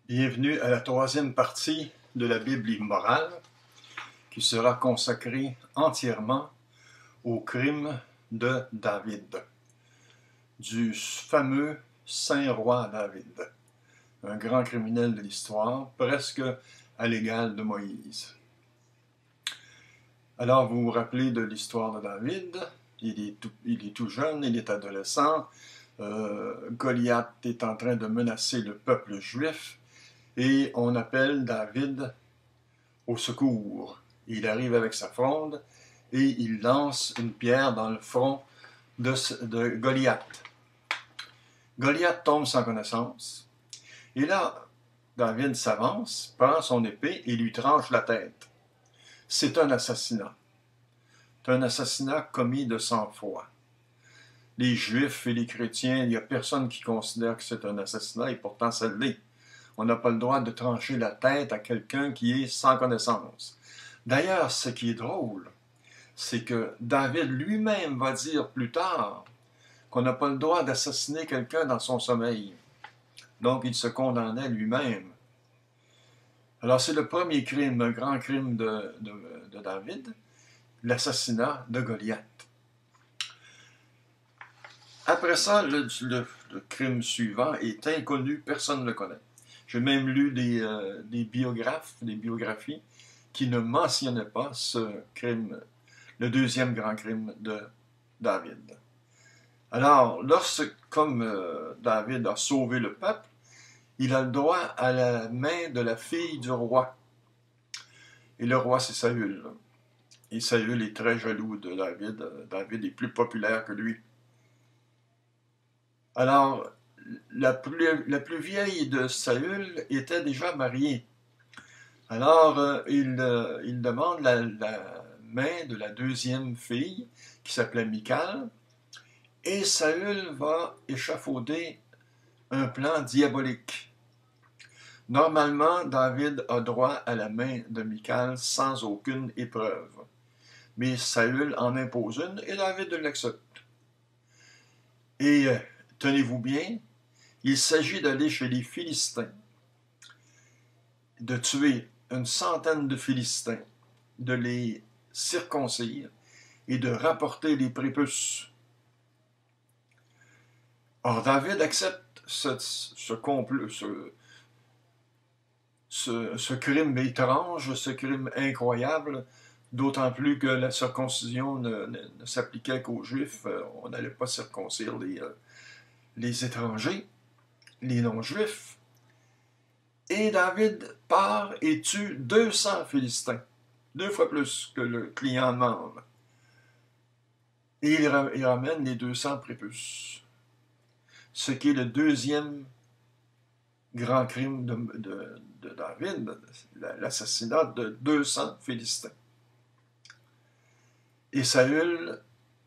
Bienvenue à la troisième partie de la Bible immorale qui sera consacrée entièrement au crime de David, du fameux Saint Roi David, un grand criminel de l'histoire, presque à l'égal de Moïse. Alors vous vous rappelez de l'histoire de David, il est tout jeune, il est adolescent, Goliath est en train de menacer le peuple juif, et on appelle David au secours. Il arrive avec sa fronde et il lance une pierre dans le front de Goliath. Goliath tombe sans connaissance. Et là, David s'avance, prend son épée et lui tranche la tête. C'est un assassinat. C'est un assassinat commis de sang-froid. Les Juifs et les chrétiens, il n'y a personne qui considère que c'est un assassinat et pourtant ça l'est. On n'a pas le droit de trancher la tête à quelqu'un qui est sans connaissance. D'ailleurs, ce qui est drôle, c'est que David lui-même va dire plus tard qu'on n'a pas le droit d'assassiner quelqu'un dans son sommeil. Donc, il se condamnait lui-même. Alors, c'est le premier crime, un grand crime de David, l'assassinat de Goliath. Après ça, le crime suivant est inconnu, personne ne le connaît. J'ai même lu des biographies qui ne mentionnaient pas ce crime, le deuxième grand crime de David. Alors, comme David a sauvé le peuple, il a le droit à la main de la fille du roi. Et le roi, c'est Saül. Et Saül est très jaloux de David. David est plus populaire que lui. Alors, la plus vieille de Saül était déjà mariée. Alors, il demande la main de la deuxième fille, qui s'appelait Michal, et Saül va échafauder un plan diabolique. Normalement, David a droit à la main de Michal sans aucune épreuve. Mais Saül en impose une et David l'accepte. Et tenez-vous bien, il s'agit d'aller chez les Philistins, de tuer une centaine de Philistins, de les circoncire et de rapporter les prépuces. Or, David accepte ce crime étrange, ce crime incroyable, d'autant plus que la circoncision ne s'appliquait qu'aux Juifs. On n'allait pas circoncire les étrangers, les non-Juifs. Et David part et tue 200 Philistins, 2 fois plus que le client demande. Et il ramène les 200 prépuces. Ce qui est le deuxième grand crime de David, l'assassinat de 200 Philistins. Et Saül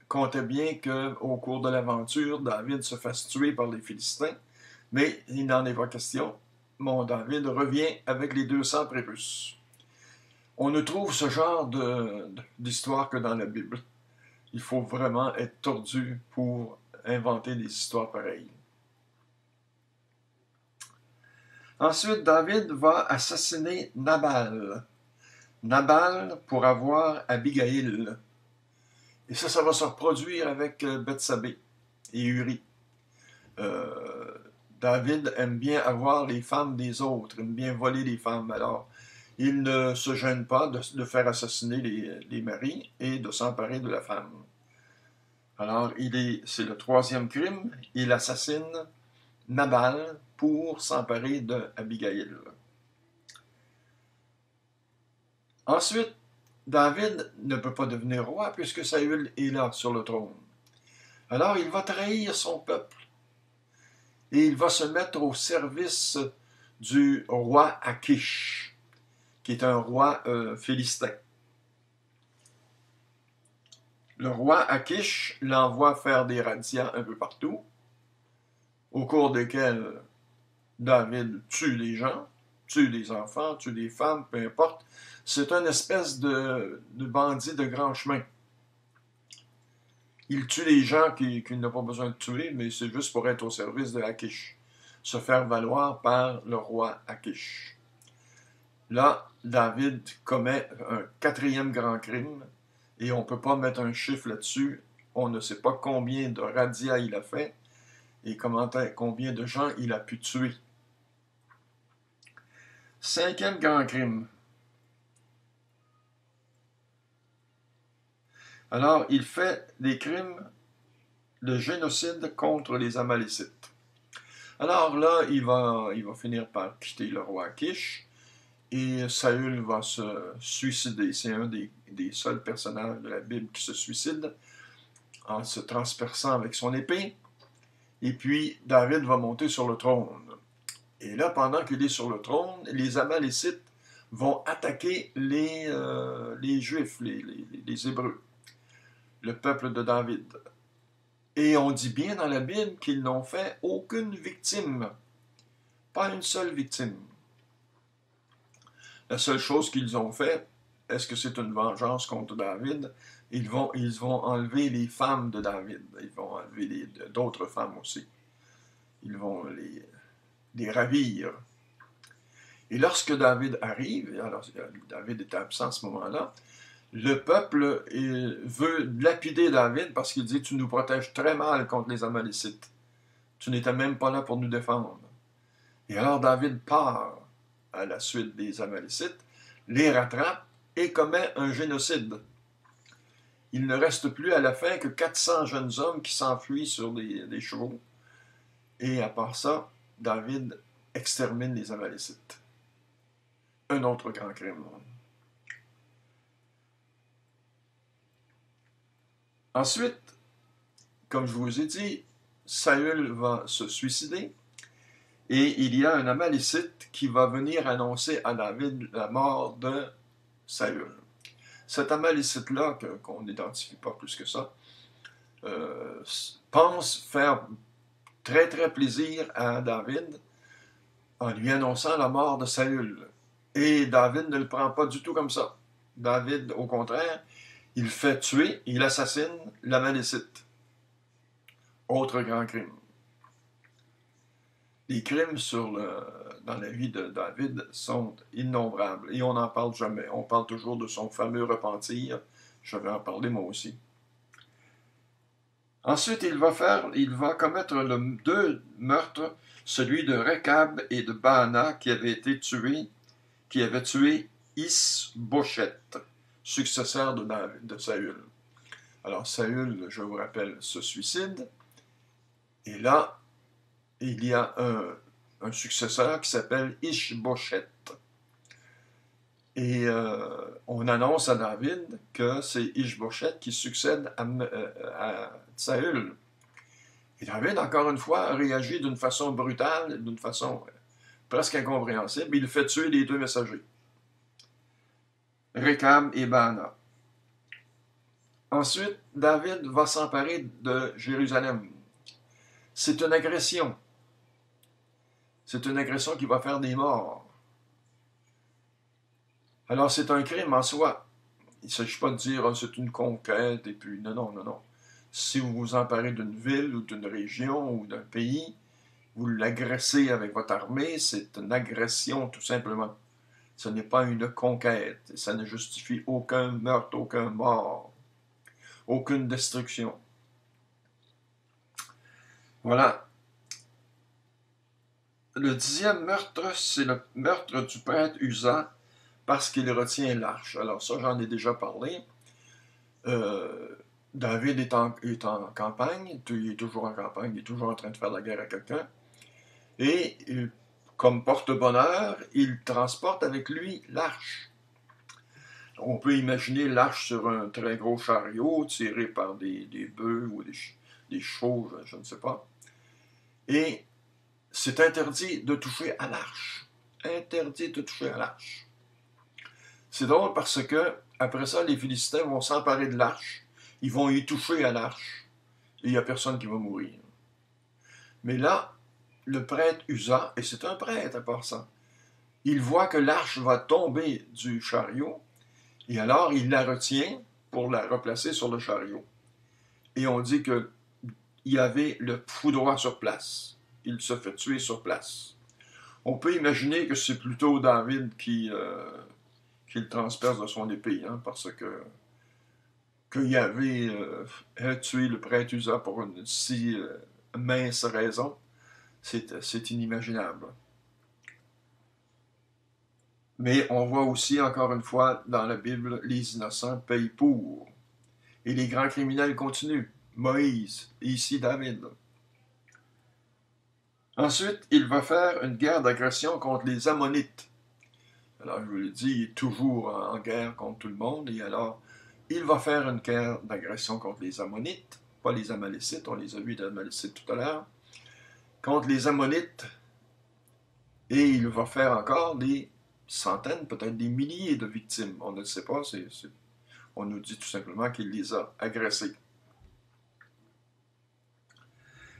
comptait bien qu'au cours de l'aventure, David se fasse tuer par les Philistins, mais il n'en est pas question. Mon David revient avec les 200 prépuces. On ne trouve ce genre d'histoire que dans la Bible. Il faut vraiment être tordu pour inventer des histoires pareilles. Ensuite, David va assassiner Nabal. Nabal pour avoir Abigail. Et ça va se reproduire avec Bethsabée et Uri. David aime bien avoir les femmes des autres, aime bien voler les femmes. Alors, il ne se gêne pas de faire assassiner les maris et de s'emparer de la femme. Alors, c'est le troisième crime. Il assassine Nabal pour s'emparer d'Abigail. Ensuite, David ne peut pas devenir roi puisque Saül est là sur le trône. Alors, il va trahir son peuple et il va se mettre au service du roi Akish, qui est un roi philistin. Le roi Akish l'envoie faire des razzias un peu partout, au cours desquels David tue des gens, tue des enfants, tue des femmes, peu importe. C'est une espèce de bandit de grand chemin. Il tue des gens qu'il n'a pas besoin de tuer, mais c'est juste pour être au service de Akish. se faire valoir par le roi Akish. Là, David commet un quatrième grand crime, et on ne peut pas mettre un chiffre là-dessus. On ne sait pas combien de razzias il a fait, et combien de gens il a pu tuer. Cinquième grand crime. Alors, il fait des crimes de génocide contre les Amalécites. Alors là, il va finir par quitter le roi Akish, et Saül va se suicider. C'est un des seuls personnages de la Bible qui se suicide en se transperçant avec son épée. Et puis, David va monter sur le trône. Et là, pendant qu'il est sur le trône, les Amalécites vont attaquer les Juifs, les Hébreux, le peuple de David. Et on dit bien dans la Bible qu'ils n'ont fait aucune victime. Pas une seule victime. La seule chose qu'ils ont fait, est-ce que c'est une vengeance contre David? Ils vont enlever les femmes de David. Ils vont enlever d'autres femmes aussi. Ils vont les ravir. Et lorsque David arrive, alors David était absent à ce moment-là, le peuple veut lapider David parce qu'il dit « Tu nous protèges très mal contre les Amalécites. Tu n'étais même pas là pour nous défendre. » Et alors David part à la suite des Amalécites, les rattrape et commet un génocide. Il ne reste plus à la fin que 400 jeunes hommes qui s'enfuient sur des chevaux. Et à part ça, David extermine les Amalécites. Un autre grand crime. Ensuite, comme je vous ai dit, Saül va se suicider et il y a un Amalécite qui va venir annoncer à David la mort de Saül. Cet Amalécite-là, qu'on n'identifie pas plus que ça, pense faire très très plaisir à David en lui annonçant la mort de Saül. Et David ne le prend pas du tout comme ça. David, au contraire, il fait tuer, il assassine l'Amalécite. Autre grand crime. Les crimes dans la vie de David sont innombrables et on n'en parle jamais. On parle toujours de son fameux repentir. Je vais en parler moi aussi. Ensuite, il va commettre deux meurtres, celui de Rekab et de Baana qui avaient tué Is-Bosheth, successeur de Saül. Alors Saül, je vous rappelle, se suicide. Et là, il y a un successeur qui s'appelle Ish-Bosheth. Et on annonce à David que c'est Ish-Bosheth qui succède à Saül. Et David, encore une fois, réagit d'une façon brutale, d'une façon presque incompréhensible. Il fait tuer les deux messagers, Rekab et Baana. Ensuite, David va s'emparer de Jérusalem. C'est une agression. C'est une agression qui va faire des morts. Alors, c'est un crime en soi. Il ne s'agit pas de dire c'est une conquête, et puis non. Si vous vous emparez d'une ville ou d'une région ou d'un pays, vous l'agressez avec votre armée, c'est une agression tout simplement. Ce n'est pas une conquête. Ça ne justifie aucun meurtre, aucun mort, aucune destruction. Voilà. Le 10e meurtre, c'est le meurtre du prêtre Uza parce qu'il retient l'arche. Alors ça, j'en ai déjà parlé. David est en campagne, il est toujours en campagne, il est toujours en train de faire la guerre à quelqu'un. Et comme porte-bonheur, il transporte avec lui l'arche. On peut imaginer l'arche sur un très gros chariot tiré par des bœufs ou des chevaux, je ne sais pas. Et c'est interdit de toucher à l'arche. Interdit de toucher à l'arche. C'est drôle parce que, après ça, les Philistins vont s'emparer de l'arche. Ils vont y toucher à l'arche. Et il n'y a personne qui va mourir. Mais là, le prêtre Uza, et c'est un prêtre à part ça, il voit que l'arche va tomber du chariot, et alors il la retient pour la replacer sur le chariot. Et on dit qu'il y avait le foudroie sur place. il se fait tuer sur place. On peut imaginer que c'est plutôt David qui le transperce de son épée, hein, parce que Yahvé a tué le prêtre Uza pour une si mince raison, c'est inimaginable. Mais on voit aussi, encore une fois, dans la Bible, les innocents payent pour. Et les grands criminels continuent. Moïse, et ici David. Ensuite, il va faire une guerre d'agression contre les Ammonites. Alors, je vous l'ai dit, il est toujours en guerre contre tout le monde, et alors, il va faire une guerre d'agression contre les Ammonites, pas les Amalécites, on les a vus les Amalécites tout à l'heure, contre les Ammonites, et il va faire encore des centaines, peut-être des milliers de victimes. On ne le sait pas, on nous dit tout simplement qu'il les a agressés.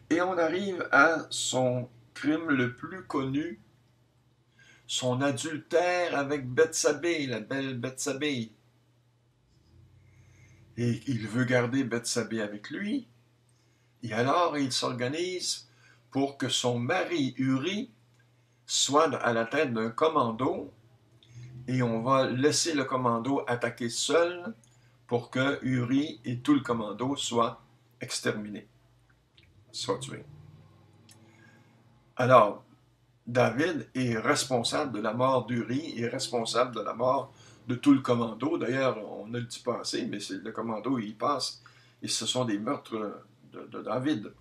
Et on arrive à son crime le plus connu, son adultère avec Bethsabée, la belle Bethsabée. Et il veut garder Bethsabée avec lui. Et alors, il s'organise pour que son mari Uri soit à la tête d'un commando. Et on va laisser le commando attaquer seul pour que Uri et tout le commando soient exterminés, soient tués. Alors, David est responsable de la mort d'Uri et responsable de la mort de tout le commando. D'ailleurs, on ne le dit pas assez, mais c'est le commando, il passe. Et ce sont des meurtres de David.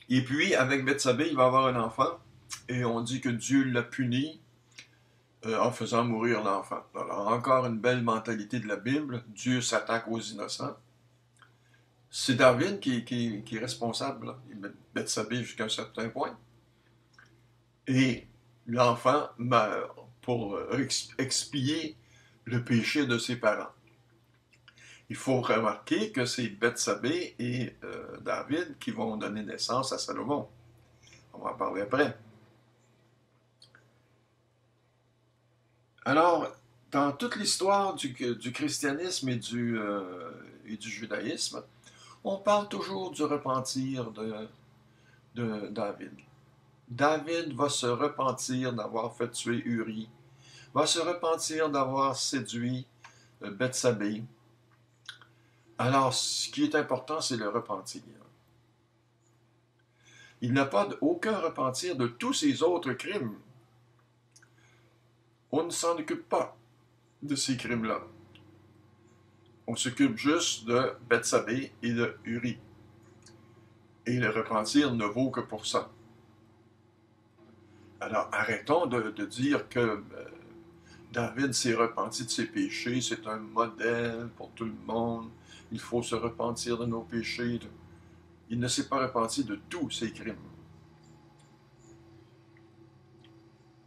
Et puis, avec Bethsabée, il va avoir un enfant. Et on dit que Dieu l'a puni en faisant mourir l'enfant. Alors, encore une belle mentalité de la Bible. Dieu s'attaque aux innocents. C'est David qui est responsable. Il met Bethsabée jusqu'à un certain point. Et l'enfant meurt pour expier le péché de ses parents. Il faut remarquer que c'est Bethsabée et David qui vont donner naissance à Salomon. On va en parler après. Alors, dans toute l'histoire du christianisme et du judaïsme, on parle toujours du repentir de David. David va se repentir d'avoir fait tuer Uri, va se repentir d'avoir séduit Bethsabée. Alors, ce qui est important, c'est le repentir. Il n'a pas aucun repentir de tous ses autres crimes. On ne s'en occupe pas de ces crimes-là. On s'occupe juste de Bethsabée et de Uri. Et le repentir ne vaut que pour ça. Alors, arrêtons de dire que David s'est repenti de ses péchés, c'est un modèle pour tout le monde, il faut se repentir de nos péchés. Il ne s'est pas repenti de tous ses crimes.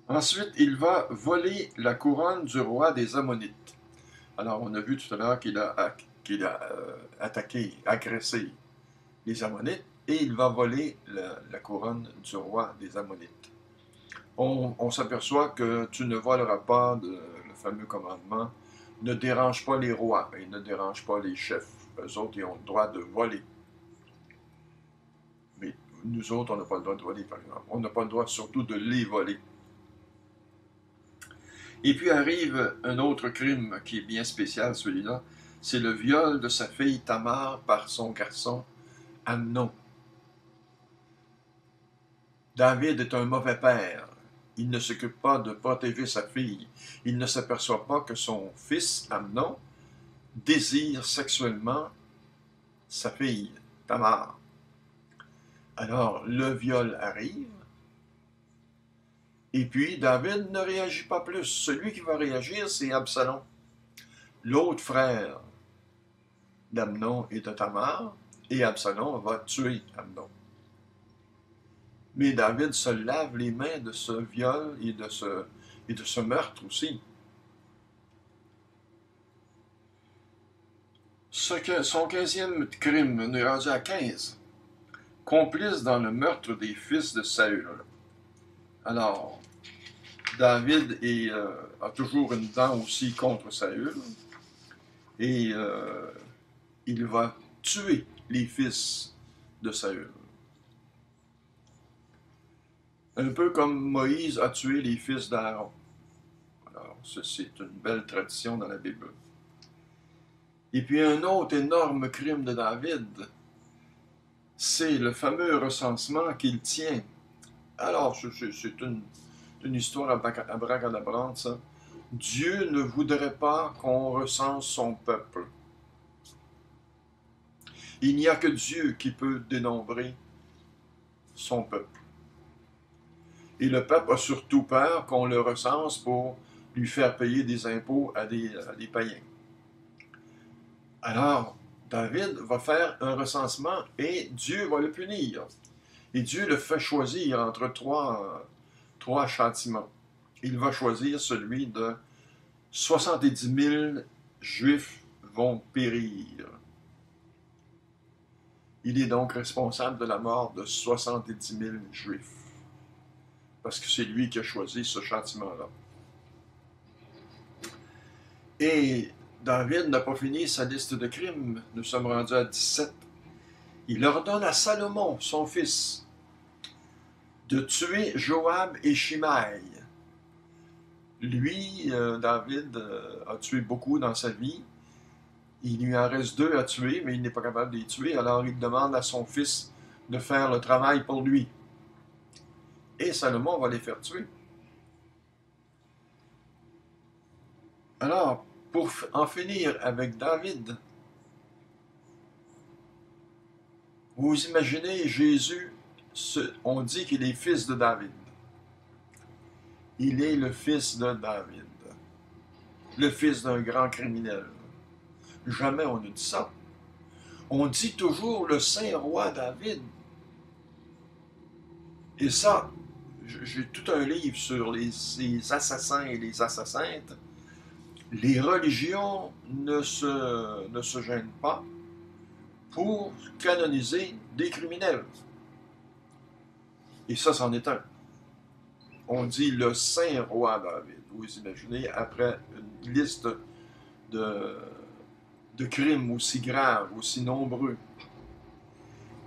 Ensuite, il va voler la couronne du roi des Ammonites. Alors, on a vu tout à l'heure qu'il a attaqué, agressé les Ammonites, et il va voler la couronne du roi des Ammonites. On s'aperçoit que tu ne voleras pas, le fameux commandement, ne dérange pas les rois et ne dérange pas les chefs. Eux autres, ils ont le droit de voler. Mais nous autres, on n'a pas le droit de voler, par exemple. On n'a pas le droit surtout de les voler. Et puis arrive un autre crime qui est bien spécial, celui-là, c'est le viol de sa fille Tamar par son garçon Amnon. David est un mauvais père. Il ne s'occupe pas de protéger sa fille. Il ne s'aperçoit pas que son fils Amnon désire sexuellement sa fille Tamar. Alors le viol arrive. Et puis, David ne réagit pas plus. Celui qui va réagir, c'est Absalom, l'autre frère d'Amnon et de Tamar, et Absalom va tuer Amnon. Mais David se lave les mains de ce viol et de ce meurtre aussi. Son 15e crime, on est rendu à 15. Complice dans le meurtre des fils de Saül. Alors, David a toujours une dent aussi contre Saül. et il va tuer les fils de Saül. Un peu comme Moïse a tué les fils d'Aaron. Alors, c'est une belle tradition dans la Bible. Et puis un autre énorme crime de David, c'est le fameux recensement qu'il tient. Alors, c'est une histoire abracadabrante, ça. Dieu ne voudrait pas qu'on recense son peuple. Il n'y a que Dieu qui peut dénombrer son peuple. Et le peuple a surtout peur qu'on le recense pour lui faire payer des impôts à des païens. Alors, David va faire un recensement et Dieu va le punir. Et Dieu le fait choisir entre trois châtiments. Il va choisir celui de 70 000 Juifs vont périr. Il est donc responsable de la mort de 70 000 Juifs. Parce que c'est lui qui a choisi ce châtiment-là. Et David n'a pas fini sa liste de crimes. Nous sommes rendus à 17. Il ordonne à Salomon, son fils, de tuer Joab et Shimei. Lui, David, a tué beaucoup dans sa vie. Il lui en reste 2 à tuer, mais il n'est pas capable de les tuer. Alors il demande à son fils de faire le travail pour lui. Et Salomon va les faire tuer. Alors, pour en finir avec David, vous imaginez Jésus, on dit qu'il est fils de David. Il est le fils de David, le fils d'un grand criminel. Jamais on ne dit ça. On dit toujours le saint roi David. Et ça, j'ai tout un livre sur les assassins et les assassintes. Les religions ne se gênent pas pour canoniser des criminels. Et ça, c'en est un. On dit le saint roi David. Vous imaginez, après une liste de crimes aussi graves, aussi nombreux.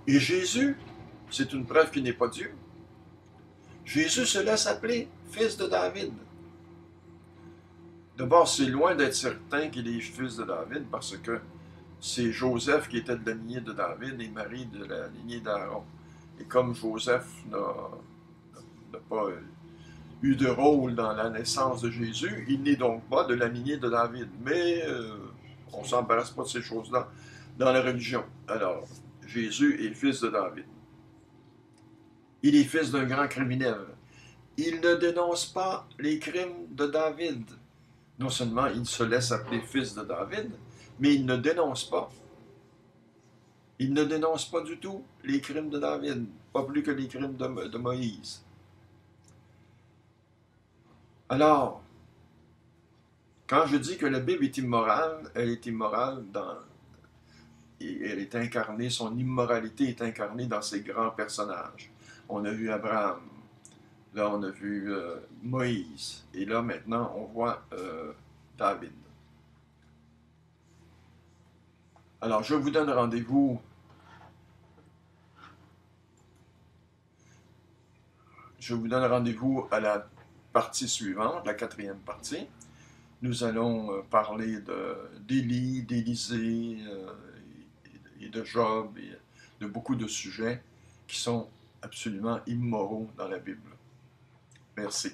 Et Jésus, c'est une preuve qu'il n'est pas Dieu. Jésus se laisse appeler fils de David. D'abord, c'est loin d'être certain qu'il est fils de David parce que c'est Joseph qui était de la lignée de David et Marie de la lignée d'Aaron. Et comme Joseph n'a pas eu de rôle dans la naissance de Jésus, il n'est donc pas de la lignée de David. Mais on ne s'embarrasse pas de ces choses-là dans la religion. Alors, Jésus est fils de David. Il est fils d'un grand criminel. Il ne dénonce pas les crimes de David. Non seulement il se laisse appeler fils de David, mais il ne dénonce pas. Il ne dénonce pas du tout les crimes de David, pas plus que les crimes de Moïse. Alors, quand je dis que la Bible est immorale, elle est immorale et elle est incarnée, son immoralité est incarnée dans ses grands personnages. On a vu Abraham, là on a vu Moïse, et là maintenant on voit David. Alors je vous donne rendez-vous à la partie suivante, la 4e partie. Nous allons parler d'Élie, d'Élisée et de Job et de beaucoup de sujets qui sont absolument immoraux dans la Bible. Merci.